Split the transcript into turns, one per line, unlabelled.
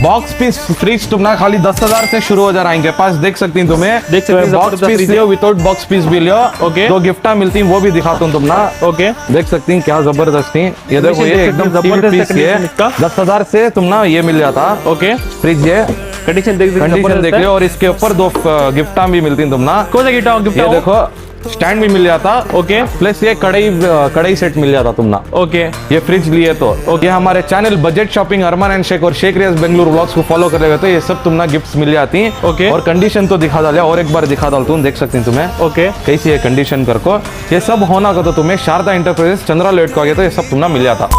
Box piece fridge तुम ना खाली 10,000 से शुरू हो जा रहा है इनके पास, देख सकती हैं तुम्हें।
देख सकती हैं,
बॉक्स
जबरदस्त
पीस
फ्रिज
लियो, विदाउट बॉक्स पीस भी लियो।
ओके।
दो गिफ्टा मिलती हैं वो भी दिखाता हूँ तुम ना।
ओके,
देख सकती हैं क्या जबरदस्त थी। ये देखो ये एकदम
जबरदस्त
पीस है,
कंडीशन इसका।
10,000 से तुम ना ये मिल जाता
ओके।
फ्रिज। ये
कंडीशन
कंडीशन देख लियो, और इसके ऊपर 2 गिफ्टा भी मिलती हैं तुम ना।
कौन सा गिफ्ट?
ये देखो स्टैंड भी मिल जाता।
ओके।
प्लस ये कढ़ाई सेट मिल जाता तुम ना।
ओके।
ये फ्रिज लिए तो ओके। हमारे channel budget shopping Arman and Shaikh और शेख रियाज बेंगलुरु व्लॉग्स को फॉलो कर रहे तो ये सब तुम ना गिफ्ट्स मिल जाती हैं।
ओके।
और कंडीशन तो दिखा डालिया, और एक बार दिखा डाल तुम, देख सकती हैं तुम्हें।
ओके।
कैसी है कंडीशन कर को। ये सब होना का तो तुम्हें शारदा इंटरप्राइजेस चंद्रा लेट को आ गया तो ये सब तुम ना मिल जाता।